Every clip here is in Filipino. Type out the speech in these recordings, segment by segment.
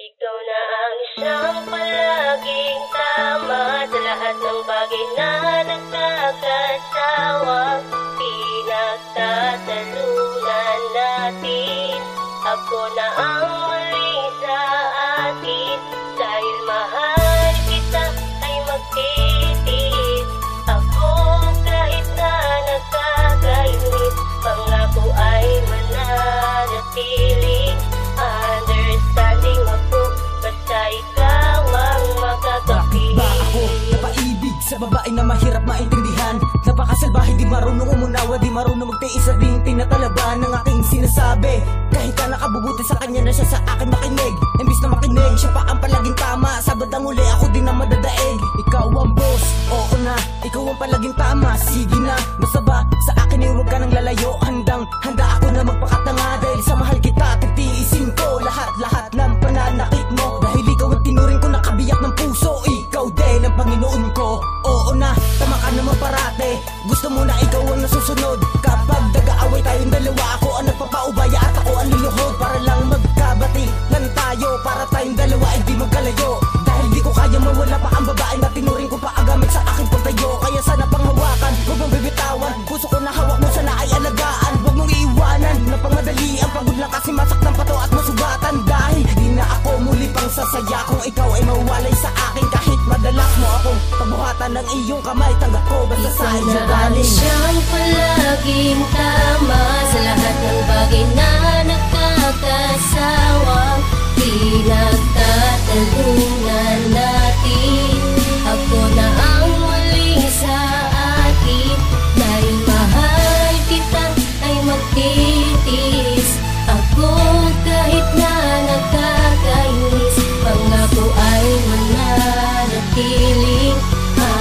Ikaw na ang isang palaging tama sa lahat ng bagay na nagkakasawang pinagtatalunan natin. Ako na ang mali sa atin, dahil mahal kita ay magtitiis. Ako kahit na nagkakainis, pangako ay mananatili. Understanding ako, basta ikaw ang makakapiling. Ba ako napaibig sa babae na mahirap maintindihan? Napakasalbahe, di marunong umunawa, di marunong magtiis at di tinatalaban ng aking sinasabi. Kahit ka nakabubuti sa kanya na siya sa akin makinig. Imbis na makinig, siya pa ang palaging tama. Sabad ang uli, ako din ang madadaig. Ikaw ang boss, oo na, ikaw ang palaging tama. Sige na, basta ba sa akin ay huwag ka nang lalayo. Handa ako na magpakatanga, dahil sa mahal kita titiisin ko lahat ng pananakit mo. Dahil ikaw ang tinuring ko na kabiyak ng puso, ikaw din ang Panginoon ko. Oo na, tama ka naman parate. Gusto mo na ikaw ang nasusunod. Kapag nag-aaway tayong dalawa, ako ang nagpapaubaya at ako ang luluhod. Para lang magkabati lang tayo, para tayong dalawa ay di magkalayo. Dahil di ko kaya mawala pa ang babae na tinuring ko pa agamit sa aking pagtayo. Kaya sana panghawakan, huwag mong bibitawan. Puso ko na hawak mo, sana ay alagaan. Huwag mong iiwanan na pangmadalian. Pagod lang kasi masaktan pa to at masugatan. Dahil di na ako muli pang sasaya kung ikaw ay mawalay sa akin. Kahit madalas mo akong pabuhatan ng iyong kamay, tanggap ko basta sa iyo galing. Siyang palaging tama sa lahat ng bagay na nagkakasawang pinagtatalunan natin. Ako na ang mali sa atin, dahil mahal kita ay magtitiis. Ako kahit na nagkakainis, pangako ay mananatiling.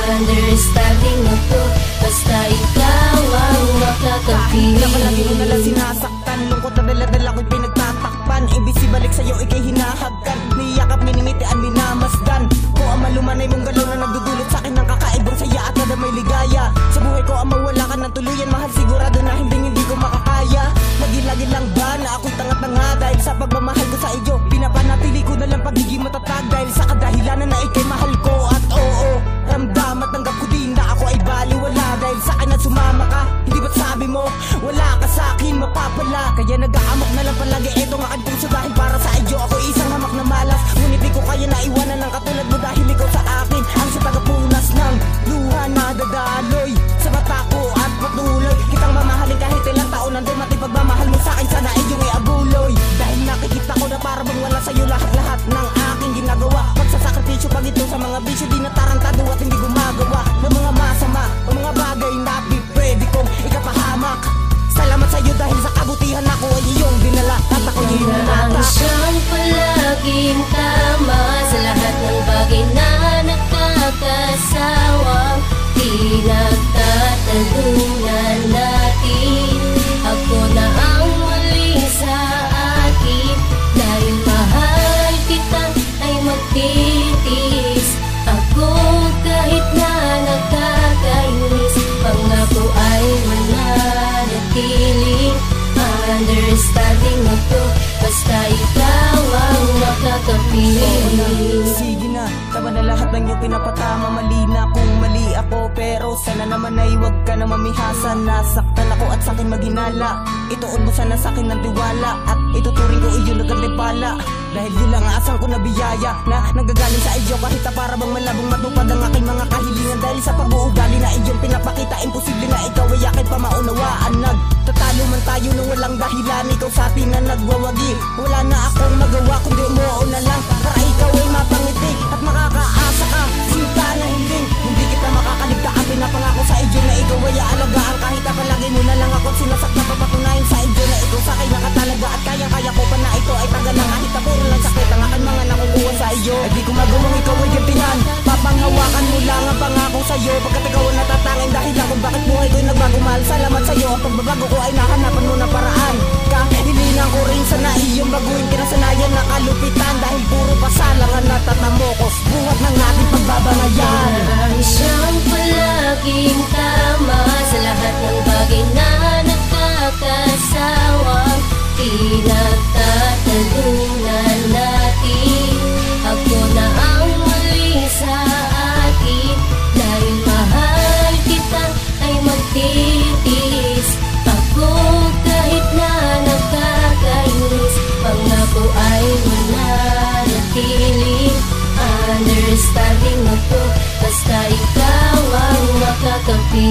Understanding ako, basta ikaw ang makakapiling. Kahit na palagi mo nalang sinasaktan, lungkot na dala-dala ko'y pinagtatakpan. Imbis ibalik sa'yo, ikay hinahagkan. Niyakap, miningitian, minamasdan. Kung ang malumanay mong galaw na nagdudulot sa'kin ng kakaibang saya at nadamay ligaya. Sa buhay ko ang mawala ka ng tuluyan, mahal sigurado na hindi ko makakaya. Lagi-lagi lang ba na ako'y tanga-tanga? Dahil sa pagmamahal ko sa iyo, pinapanatili ko na lang pagiging matatag. Dahil sa kadahilanan na ikay mahal ko. At oo, ramdam at tanggap ko din na ako ay baliwala. Dahil sa akin at sumama ka, hindi ba't sabi mo wala ka sa akin mapapala? Kaya nag-aamok na lang palagi itong aking puso, dahil para sa iyo ako isang hamak na malas. Ngunit di ko kaya naiwanan ng katulad mo, dahil ikaw sa akin ang sa tagapunas ng luha na dadaloy sa mata ko at patuloy kitang mamahalin kahit ilang taon ang dumating. Pagmamahal mo sa akin sana iyong iabuloy, dahil nakikita ko na para bang wala sa'yo lahat ng aking ginagawa. Pagsasakripisyo pag ito sa mga bisyo, di natarantado at hindi gumagawa ng mga masama o mga bagay na pwede kong ikapahamak. Salamat sa'yo dahil sa kabutihan ako ay iyong dinala at ako ang siyang palaging tama sa lahat ng bagay na nagkakasawang pinagtatalunan natin. Ako na ang mali sa akin, dahil mahal kita ay magtitiis. Ako kahit na nagkakainis, pangako ay mananatiling. Understanding ako, basta ikaw ang makakapiling. Sige na, tama na lahat ng iyong pinapatama. Mali na kung mali ako, pero sana naman ay huwag ka na mamihasan. Nasaktan ako at sakin maghinala. Ituon mo sana sakin ng tiwala, at ituturing ko iyon na gantimpala. Dahil yun lang asang ko na biyaya na nanggagaling sa iyo, kahit na para bang malabong matupad ang aking mga kahilingan. Dahil sa pag-uugali na iyong pinapakita, imposible na ikaw ay akin pa maunawaan. Nagtatalo man tayo nung walang dahilan, ikaw sa atin na nagwawagi. Wala na akong magawa kundi umuo na lang, para ikaw ay mapangiti at makakaasa ka. Sinta na hindi kita makakaligtaan. Pinapangako sa iyo na ikaw ay aalagaan, kahit na palagi mo na lang ako sinasaktan. Papatunayan sa iyo na ikaw sa akin nakatalaga, at kayang-kaya ko pa na ito ay tagal na. Kahit na puro lang sakit ang aking mga nakukuha sa iyo, ay di ko magawang ikaw ay gantihan. Papanghawakan mo lang ang pangako sa iyo, pagkat ikaw ang natatangin dahilan kung bakit buhay ko'y nagbago. Mahal, salamat sa iyo, at pagbabago ko ay nahanapan mo na paraan. Kahilinan ko rin sana iyong baguhin kinasanayan na kalupitan, dahil puro pasalang ang natatamo ko buhat ng ating pagbabangayan. Ang siyang palaging tama sa lahat ng bagay na nagkakasawang pinagtatalunan natin. basta ikaw ang makakampi.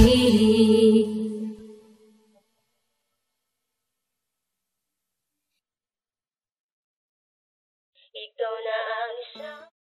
Ikaw na ang isang